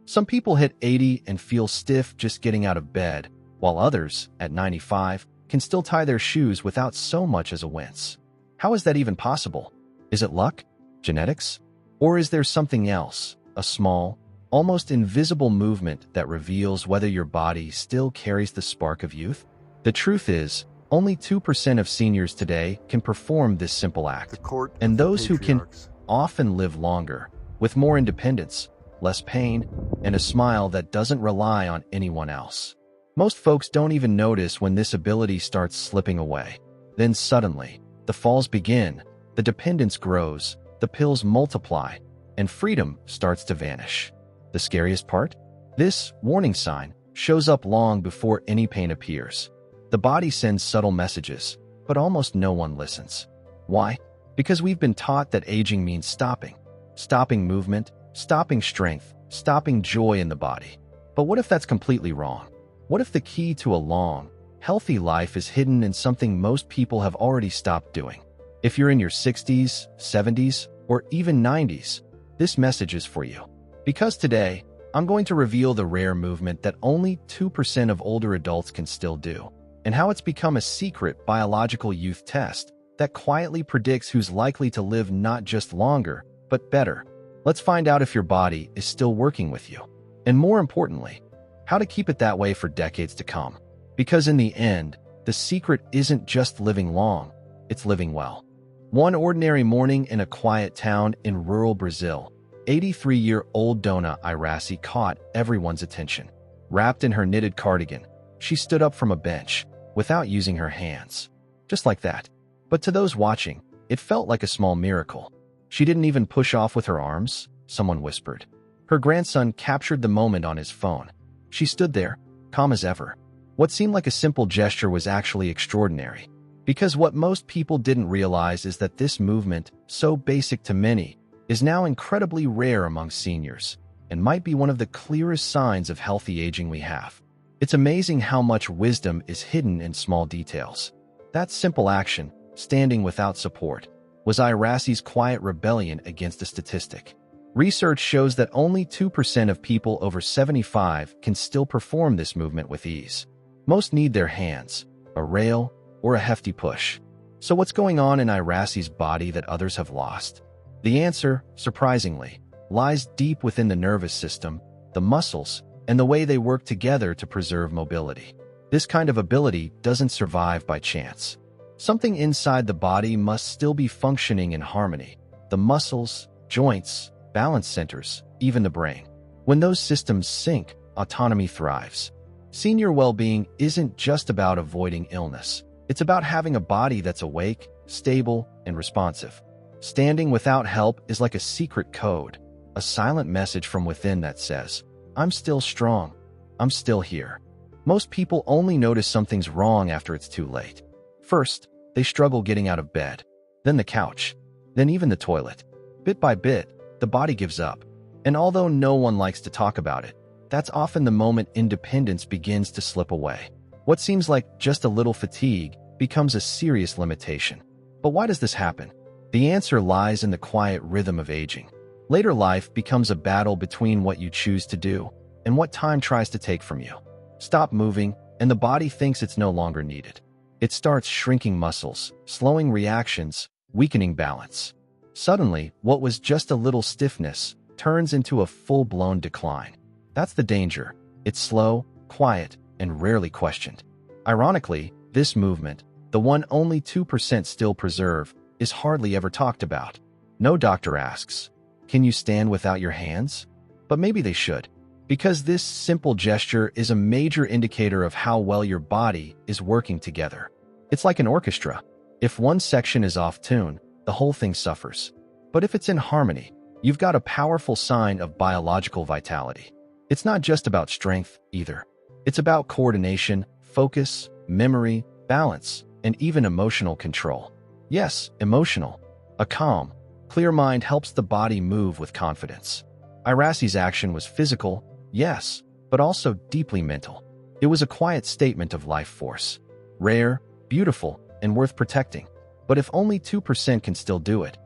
Some people hit 80 and feel stiff just getting out of bed, while others, at 95, can still tie their shoes without so much as a wince. How is that even possible? Is it luck? Genetics? Or is there something else, a small, almost invisible movement that reveals whether your body still carries the spark of youth? The truth is, only 2% of seniors today can perform this simple act, and those who can often live longer, with more independence, less pain, and a smile that doesn't rely on anyone else. Most folks don't even notice when this ability starts slipping away. Then suddenly, the falls begin, the dependence grows, the pills multiply, and freedom starts to vanish. The scariest part? This warning sign shows up long before any pain appears. The body sends subtle messages, but almost no one listens. Why? Because we've been taught that aging means stopping. Stopping movement, stopping strength, stopping joy in the body. But what if that's completely wrong? What if the key to a long, healthy life is hidden in something most people have already stopped doing? If you're in your 60s, 70s, or even 90s, this message is for you. Because today, I'm going to reveal the rare movement that only 2% of older adults can still do, and how it's become a secret biological youth test that quietly predicts who's likely to live not just longer, but better. Let's find out if your body is still working with you. And more importantly, how to keep it that way for decades to come. Because in the end, the secret isn't just living long, it's living well. One ordinary morning in a quiet town in rural Brazil, 83-year-old Dona Iraci caught everyone's attention. Wrapped in her knitted cardigan, she stood up from a bench, without using her hands. Just like that. But to those watching, it felt like a small miracle. She didn't even push off with her arms, someone whispered. Her grandson captured the moment on his phone. She stood there, calm as ever. What seemed like a simple gesture was actually extraordinary. Because what most people didn't realize is that this movement, so basic to many, is now incredibly rare among seniors, and might be one of the clearest signs of healthy aging we have. It's amazing how much wisdom is hidden in small details. That simple action, standing without support, was Iraci's quiet rebellion against a statistic. Research shows that only 2% of people over 75 can still perform this movement with ease. Most need their hands, a rail, or a hefty push. So what's going on in Iraci's body that others have lost? The answer, surprisingly, lies deep within the nervous system, the muscles, and the way they work together to preserve mobility. This kind of ability doesn't survive by chance. Something inside the body must still be functioning in harmony. The muscles, joints, balance centers, even the brain. When those systems sync, autonomy thrives. Senior well-being isn't just about avoiding illness. It's about having a body that's awake, stable, and responsive. Standing without help is like a secret code, a silent message from within that says, I'm still strong. I'm still here. Most people only notice something's wrong after it's too late. First, they struggle getting out of bed, then the couch, then even the toilet. Bit by bit, the body gives up. And although no one likes to talk about it, that's often the moment independence begins to slip away. What seems like just a little fatigue becomes a serious limitation. But why does this happen? The answer lies in the quiet rhythm of aging. Later life becomes a battle between what you choose to do and what time tries to take from you. Stop moving, and the body thinks it's no longer needed. It starts shrinking muscles, slowing reactions, weakening balance. Suddenly, what was just a little stiffness turns into a full-blown decline. That's the danger. It's slow, quiet, and rarely questioned. Ironically, this movement, the one only 2% still preserve, is hardly ever talked about. No doctor asks, can you stand without your hands? But maybe they should, because this simple gesture is a major indicator of how well your body is working together. It's like an orchestra. If one section is off tune, the whole thing suffers. But if it's in harmony, you've got a powerful sign of biological vitality. It's not just about strength, either. It's about coordination, focus, memory, balance, and even emotional control. Yes, emotional. A calm, clear mind helps the body move with confidence. Iraci's action was physical, yes, but also deeply mental. It was a quiet statement of life force. Rare, beautiful, and worth protecting. But if only 2% can still do it,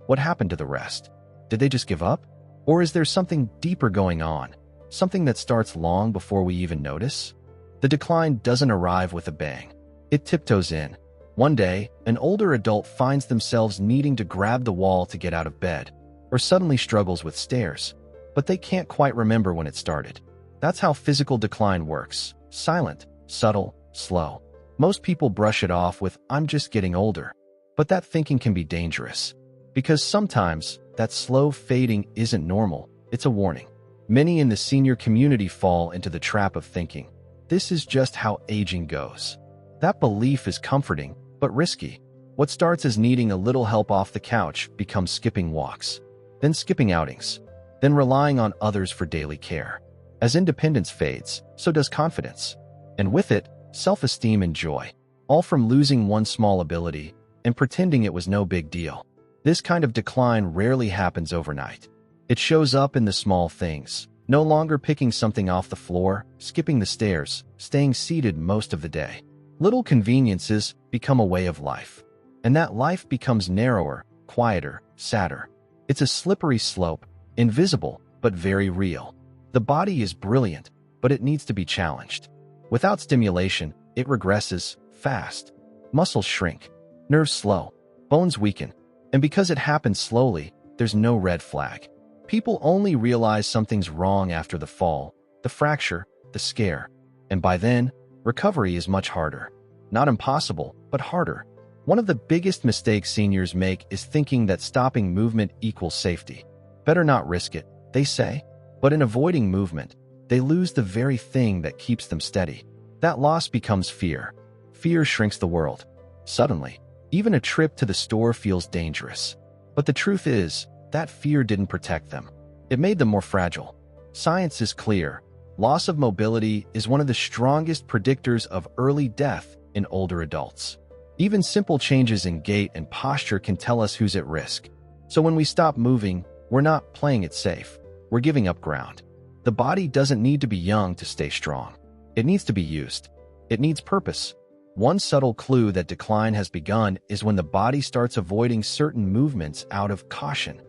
what happened to the rest? Did they just give up? Or is there something deeper going on? something that starts long before we even notice? The decline doesn't arrive with a bang. It tiptoes in. One day, an older adult finds themselves needing to grab the wall to get out of bed, or suddenly struggles with stairs, but they can't quite remember when it started. That's how physical decline works. Silent, subtle, slow. Most people brush it off with, "I'm just getting older." But that thinking can be dangerous, because sometimes that slow fading isn't normal, it's a warning. Many in the senior community fall into the trap of thinking, "This is just how aging goes." That belief is comforting, but risky. What starts as needing a little help off the couch becomes skipping walks, then skipping outings, then relying on others for daily care. As independence fades, so does confidence. And with it, self-esteem and joy, all from losing one small ability and pretending it was no big deal. This kind of decline rarely happens overnight. It shows up in the small things, no longer picking something off the floor, skipping the stairs, staying seated most of the day. Little conveniences become a way of life, and that life becomes narrower, quieter, sadder. It's a slippery slope, invisible, but very real. The body is brilliant, but it needs to be challenged. Without stimulation, it regresses fast. Muscles shrink, nerves slow, bones weaken, and because it happens slowly, there's no red flag. People only realize something's wrong after the fall, the fracture, the scare, and by then, recovery is much harder. Not impossible, but harder. One of the biggest mistakes seniors make is thinking that stopping movement equals safety. Better not risk it, they say. But in avoiding movement, they lose the very thing that keeps them steady. That loss becomes fear. Fear shrinks the world. Suddenly, even a trip to the store feels dangerous. But the truth is, that fear didn't protect them. It made them more fragile. Science is clear. Loss of mobility is one of the strongest predictors of early death in older adults. Even simple changes in gait and posture can tell us who's at risk. So when we stop moving, we're not playing it safe. We're giving up ground. The body doesn't need to be young to stay strong. It needs to be used. It needs purpose. One subtle clue that decline has begun is when the body starts avoiding certain movements out of caution.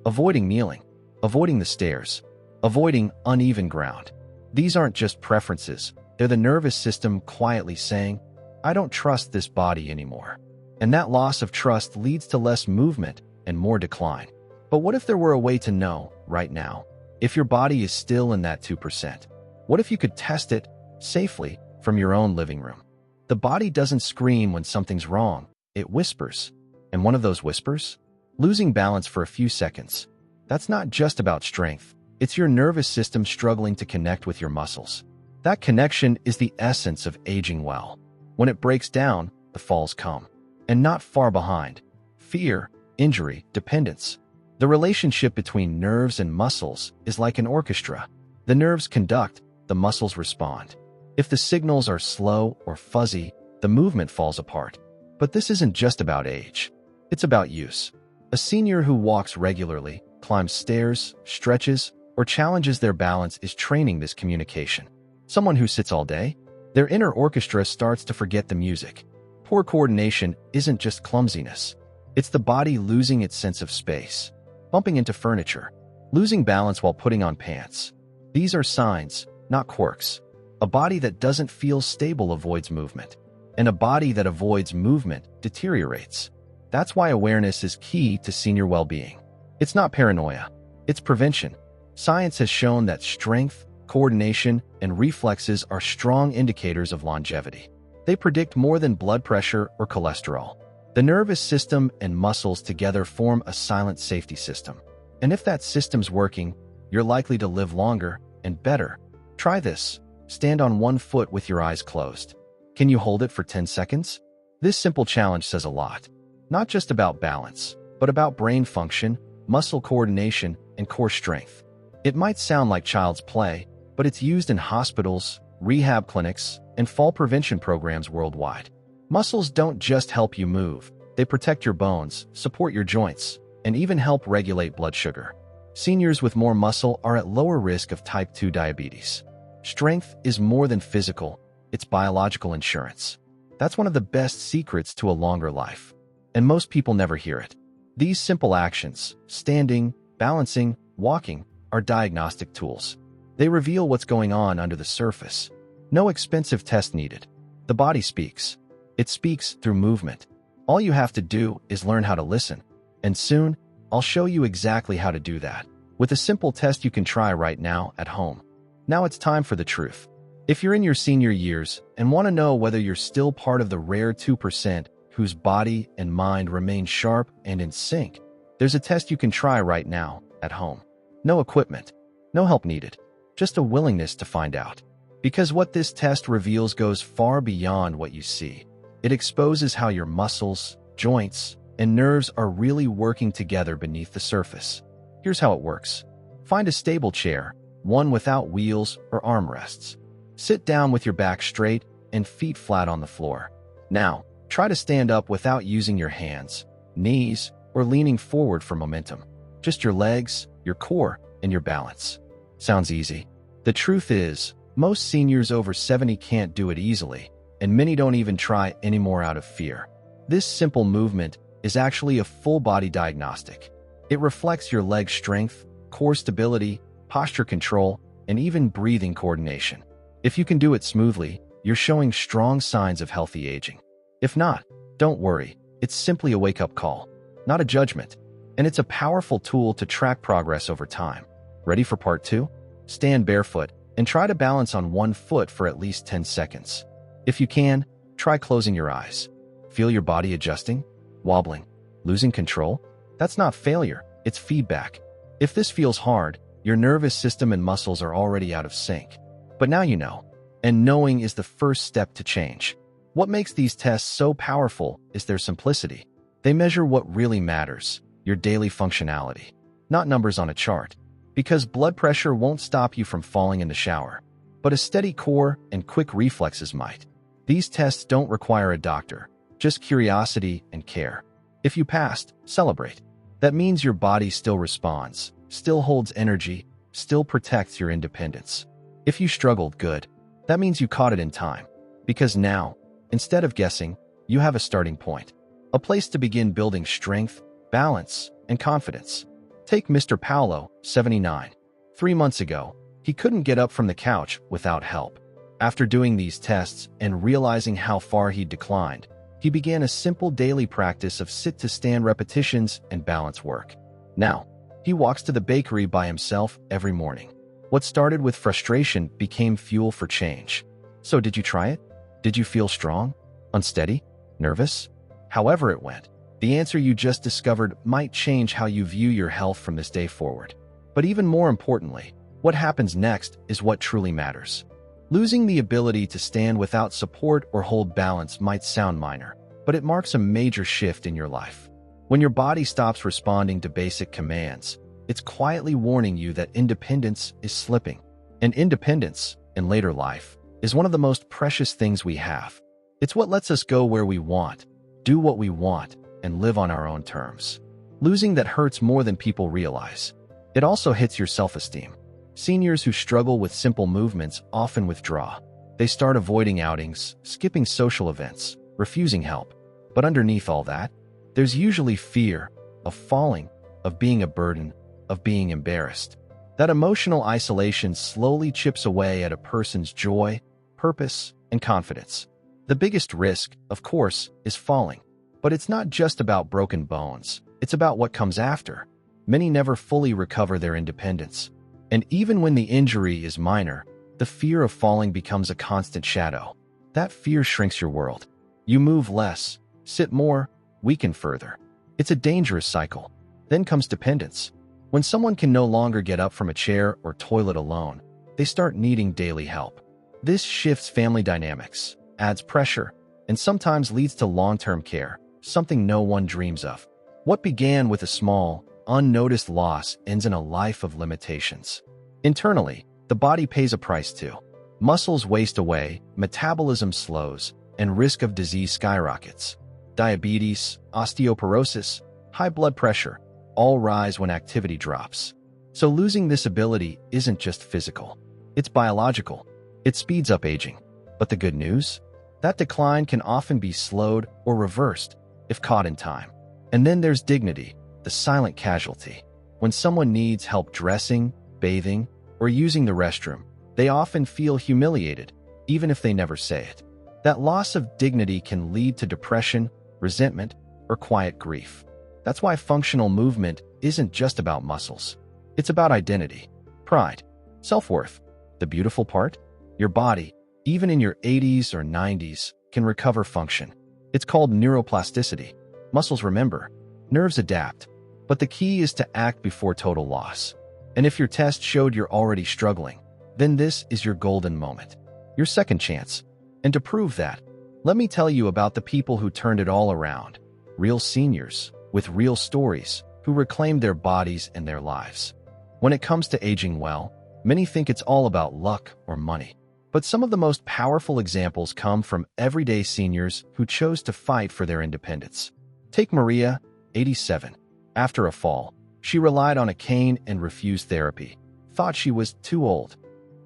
Avoiding kneeling, avoiding the stairs, avoiding uneven ground. These aren't just preferences. They're the nervous system quietly saying, "I don't trust this body anymore." And that loss of trust leads to less movement and more decline. But what if there were a way to know, right now, if your body is still in that 2%? What if you could test it safely from your own living room? The body doesn't scream when something's wrong, it whispers. And one of those whispers? Losing balance for a few seconds. That's not just about strength. It's your nervous system struggling to connect with your muscles. That connection is the essence of aging well. When it breaks down, the falls come. And not far behind. Fear, injury, dependence. The relationship between nerves and muscles is like an orchestra. The nerves conduct, the muscles respond. If the signals are slow or fuzzy, the movement falls apart. But this isn't just about age. It's about use. A senior who walks regularly, climbs stairs, stretches, or challenges their balance is training this communication. Someone who sits all day, their inner orchestra starts to forget the music. Poor coordination isn't just clumsiness. It's the body losing its sense of space, bumping into furniture, losing balance while putting on pants. These are signs, not quirks. A body that doesn't feel stable avoids movement, and a body that avoids movement deteriorates. That's why awareness is key to senior well-being. It's not paranoia, it's prevention. Science has shown that strength, coordination, and reflexes are strong indicators of longevity. They predict more than blood pressure or cholesterol. The nervous system and muscles together form a silent safety system. And if that system's working, you're likely to live longer and better. Try this. Stand on one foot with your eyes closed. Can you hold it for 10 seconds? This simple challenge says a lot. Not just about balance, but about brain function, muscle coordination, and core strength. It might sound like child's play, but it's used in hospitals, rehab clinics, and fall prevention programs worldwide. Muscles don't just help you move. They protect your bones, support your joints, and even help regulate blood sugar. Seniors with more muscle are at lower risk of type 2 diabetes. Strength is more than physical, it's biological insurance. That's one of the best secrets to a longer life. And most people never hear it. These simple actions, standing, balancing, walking, are diagnostic tools. They reveal what's going on under the surface. No expensive test needed. The body speaks. It speaks through movement. All you have to do is learn how to listen. And soon, I'll show you exactly how to do that, with a simple test you can try right now at home. Now it's time for the truth. If you're in your senior years and want to know whether you're still part of the rare 2% whose body and mind remain sharp and in sync, there's a test you can try right now at home. No equipment, no help needed, just a willingness to find out. Because what this test reveals goes far beyond what you see. It exposes how your muscles, joints, and nerves are really working together beneath the surface. Here's how it works. Find a stable chair, one without wheels or armrests. Sit down with your back straight and feet flat on the floor. Now, try to stand up without using your hands, knees, or leaning forward for momentum. Just your legs, your core, and your balance. Sounds easy. The truth is, most seniors over 70 can't do it easily, and many don't even try anymore out of fear. This simple movement is actually a full-body diagnostic. It reflects your leg strength, core stability, posture control, and even breathing coordination. If you can do it smoothly, you're showing strong signs of healthy aging. If not, don't worry. It's simply a wake-up call, not a judgment, and it's a powerful tool to track progress over time. Ready for part 2? Stand barefoot and try to balance on one foot for at least 10 seconds. If you can, try closing your eyes. Feel your body adjusting, wobbling, losing control? That's not failure, it's feedback. If this feels hard, your nervous system and muscles are already out of sync. But now you know, and knowing is the first step to change. What makes these tests so powerful is their simplicity. They measure what really matters, your daily functionality, not numbers on a chart. Because blood pressure won't stop you from falling in the shower, but a steady core and quick reflexes might. These tests don't require a doctor, just curiosity and care. If you passed, celebrate. That means your body still responds, still holds energy, still protects your independence. If you struggled, good. That means you caught it in time. Because now, instead of guessing, you have a starting point. A place to begin building strength, balance, and confidence. Take Mr. Paolo, 79. 3 months ago, he couldn't get up from the couch without help. After doing these tests and realizing how far he'd declined, he began a simple daily practice of sit-to-stand repetitions and balance work. Now, he walks to the bakery by himself every morning. What started with frustration became fuel for change. So did you try it? Did you feel strong? Unsteady? Nervous? However it went, the answer you just discovered might change how you view your health from this day forward. But even more importantly, what happens next is what truly matters. Losing the ability to stand without support or hold balance might sound minor, but it marks a major shift in your life. When your body stops responding to basic commands, it's quietly warning you that independence is slipping. And independence, in later life, is one of the most precious things we have. It's what lets us go where we want, do what we want, and live on our own terms. Losing that hurts more than people realize. It also hits your self-esteem. Seniors who struggle with simple movements often withdraw. They start avoiding outings, skipping social events, refusing help. But underneath all that, there's usually fear of falling, of being a burden, of being embarrassed. That emotional isolation slowly chips away at a person's joy, purpose, and confidence. The biggest risk, of course, is falling. But it's not just about broken bones. It's about what comes after. Many never fully recover their independence. And even when the injury is minor, the fear of falling becomes a constant shadow. That fear shrinks your world. You move less, sit more, weaken further. It's a dangerous cycle. Then comes dependence. When someone can no longer get up from a chair or toilet alone, they start needing daily help. This shifts family dynamics, adds pressure, and sometimes leads to long-term care, something no one dreams of. What began with a small, unnoticed loss ends in a life of limitations. Internally, the body pays a price too. Muscles waste away, metabolism slows, and risk of disease skyrockets. Diabetes, osteoporosis, high blood pressure, all rise when activity drops. So losing this ability isn't just physical. It's biological. It speeds up aging. But the good news? That decline can often be slowed or reversed if caught in time. And then there's dignity, the silent casualty. When someone needs help dressing, bathing, or or using the restroom, they often feel humiliated, even if they never say it. That loss of dignity can lead to depression, resentment, or quiet grief. That's why functional movement isn't just about muscles. It's about identity, pride, self-worth. The beautiful part? Your body, even in your 80s or 90s, can recover function. It's called neuroplasticity. Muscles remember, nerves adapt, but the key is to act before total loss. And if your test showed you're already struggling, then this is your golden moment, your second chance. And to prove that, let me tell you about the people who turned it all around. Real seniors, with real stories, who reclaimed their bodies and their lives. When it comes to aging well, many think it's all about luck or money. But some of the most powerful examples come from everyday seniors who chose to fight for their independence. Take Maria, 87. After a fall, she relied on a cane and refused therapy, thought she was too old.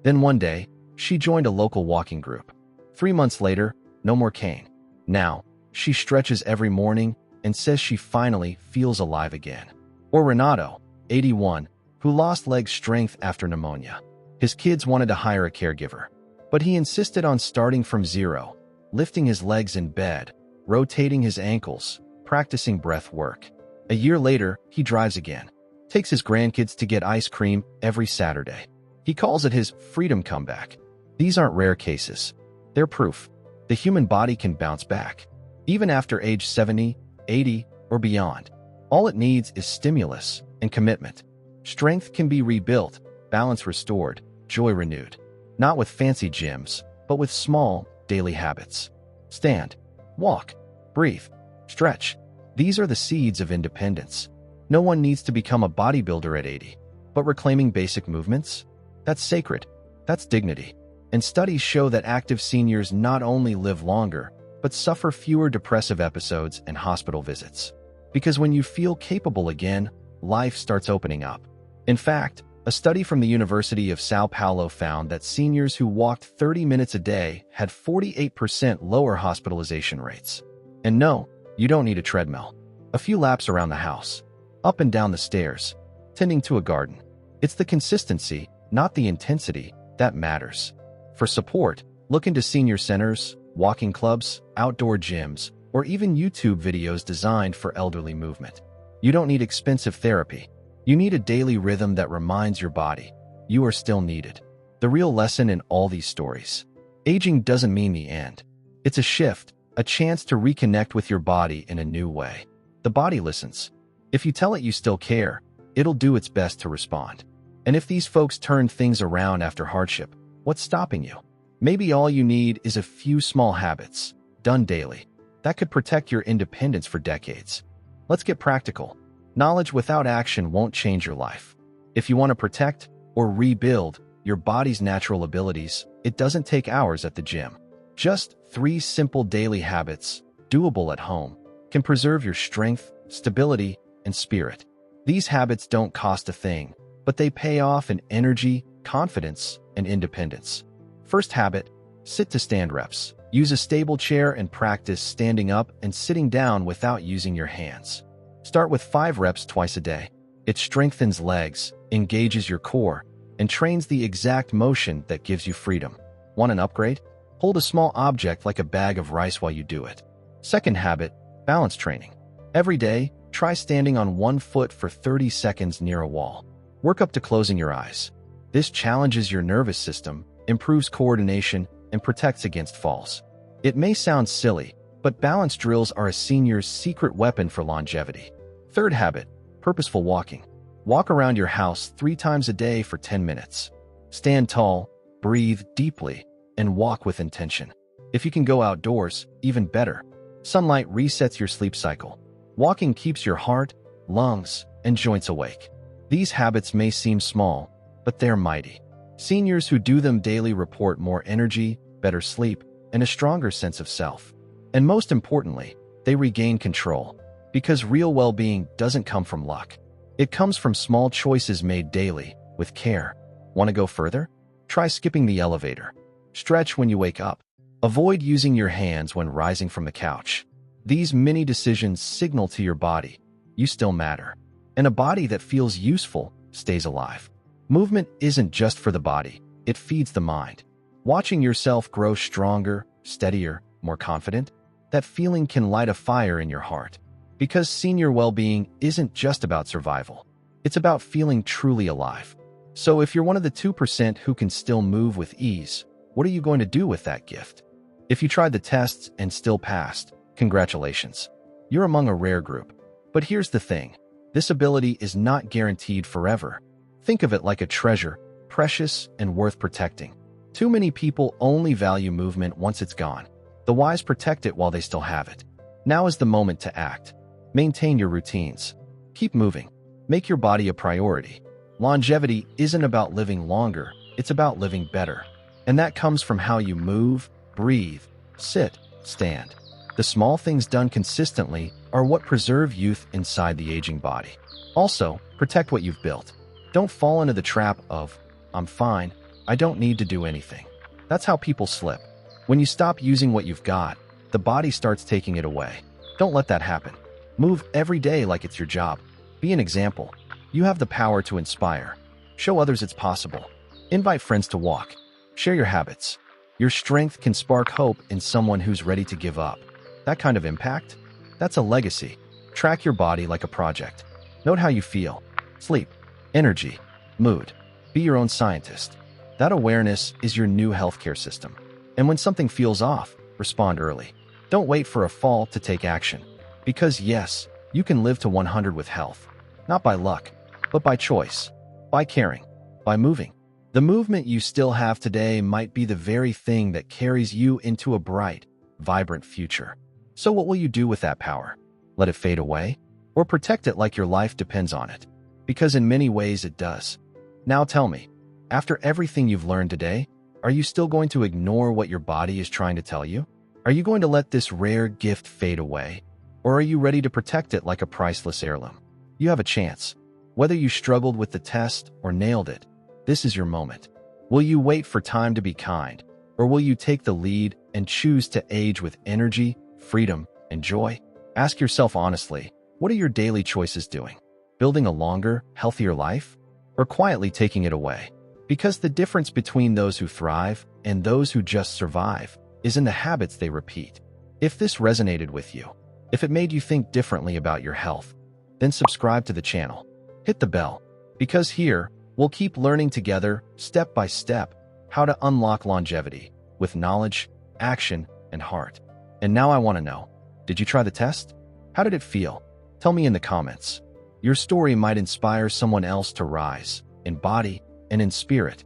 Then one day, she joined a local walking group. 3 months later, no more cane. Now, she stretches every morning and says she finally feels alive again. Or Renato, 81, who lost leg strength after pneumonia. His kids wanted to hire a caregiver, but he insisted on starting from zero, lifting his legs in bed, rotating his ankles, practicing breath work. A year later, he drives again, takes his grandkids to get ice cream every Saturday. He calls it his freedom comeback. These aren't rare cases. They're proof the human body can bounce back, even after age 70, 80, or beyond. All it needs is stimulus and commitment. Strength can be rebuilt, balance restored, joy renewed. Not with fancy gyms, but with small, daily habits. Stand, walk, breathe, stretch. These are the seeds of independence. No one needs to become a bodybuilder at 80, but reclaiming basic movements? That's sacred. That's dignity. And studies show that active seniors not only live longer, but suffer fewer depressive episodes and hospital visits. Because when you feel capable again, life starts opening up. In fact, a study from the University of Sao Paulo found that seniors who walked 30 minutes a day had 48% lower hospitalization rates. And no, you don't need a treadmill. A few laps around the house, up and down the stairs, tending to a garden. It's the consistency, not the intensity, that matters. For support, look into senior centers, walking clubs, outdoor gyms, or even YouTube videos designed for elderly movement. You don't need expensive therapy. You need a daily rhythm that reminds your body you are still needed. The real lesson in all these stories: aging doesn't mean the end. It's a shift, a chance to reconnect with your body in a new way. The body listens. If you tell it you still care, it'll do its best to respond. And if these folks turned things around after hardship, what's stopping you? Maybe all you need is a few small habits, done daily, that could protect your independence for decades. Let's get practical. Knowledge without action won't change your life. If you want to protect or rebuild your body's natural abilities, it doesn't take hours at the gym. Just 3 simple daily habits, doable at home, can preserve your strength, stability, and spirit. These habits don't cost a thing, but they pay off in energy, confidence, and independence. First habit, sit to stand reps. Use a stable chair and practice standing up and sitting down without using your hands. Start with 5 reps twice a day. It strengthens legs, engages your core, and trains the exact motion that gives you freedom. Want an upgrade? Hold a small object like a bag of rice while you do it. Second habit, balance training. Every day, try standing on one foot for 30 seconds near a wall. Work up to closing your eyes. This challenges your nervous system, improves coordination, and protects against falls. It may sound silly, but balance drills are a senior's secret weapon for longevity. Third habit, purposeful walking. Walk around your house 3 times a day for 10 minutes. Stand tall, breathe deeply, and walk with intention. If you can go outdoors, even better. Sunlight resets your sleep cycle. Walking keeps your heart, lungs, and joints awake. These habits may seem small, but they're mighty. Seniors who do them daily report more energy, better sleep, and a stronger sense of self. And most importantly, they regain control, because real well-being doesn't come from luck. It comes from small choices made daily, with care. Want to go further? Try skipping the elevator. Stretch when you wake up. Avoid using your hands when rising from the couch. These mini decisions signal to your body you still matter. And a body that feels useful stays alive. Movement isn't just for the body, it feeds the mind. Watching yourself grow stronger, steadier, more confident, that feeling can light a fire in your heart. Because senior well-being isn't just about survival. It's about feeling truly alive. So if you're one of the 2% who can still move with ease, what are you going to do with that gift? If you tried the tests and still passed, congratulations. You're among a rare group. But here's the thing. This ability is not guaranteed forever. Think of it like a treasure, precious and worth protecting. Too many people only value movement once it's gone. The wise protect it while they still have it. Now is the moment to act. Maintain your routines. Keep moving. Make your body a priority. Longevity isn't about living longer, it's about living better. And that comes from how you move, breathe, sit, stand. The small things done consistently are what preserve youth inside the aging body. Also, protect what you've built. Don't fall into the trap of, I'm fine, I don't need to do anything. That's how people slip. When you stop using what you've got, the body starts taking it away. Don't let that happen. Move every day like it's your job. Be an example. You have the power to inspire. Show others it's possible. Invite friends to walk. Share your habits. Your strength can spark hope in someone who's ready to give up. That kind of impact? That's a legacy. Track your body like a project. Note how you feel. Sleep. Energy. Mood. Be your own scientist. That awareness is your new healthcare system. And when something feels off, respond early. Don't wait for a fall to take action. Because yes, you can live to 100 with health. Not by luck, but by choice. By caring. By moving. The movement you still have today might be the very thing that carries you into a bright, vibrant future. So what will you do with that power? Let it fade away? Or protect it like your life depends on it? Because in many ways it does. Now tell me, after everything you've learned today, are you still going to ignore what your body is trying to tell you? Are you going to let this rare gift fade away? Or are you ready to protect it like a priceless heirloom? You have a chance. Whether you struggled with the test or nailed it, this is your moment. Will you wait for time to be kind? Or will you take the lead and choose to age with energy, freedom, and joy? Ask yourself honestly, what are your daily choices doing? Building a longer, healthier life? Or quietly taking it away? Because the difference between those who thrive and those who just survive is in the habits they repeat. If this resonated with you, if it made you think differently about your health, then subscribe to the channel. Hit the bell. Because here, we'll keep learning together, step by step, how to unlock longevity with knowledge, action, and heart. And now I want to know, did you try the test? How did it feel? Tell me in the comments. Your story might inspire someone else to rise, in body and in spirit.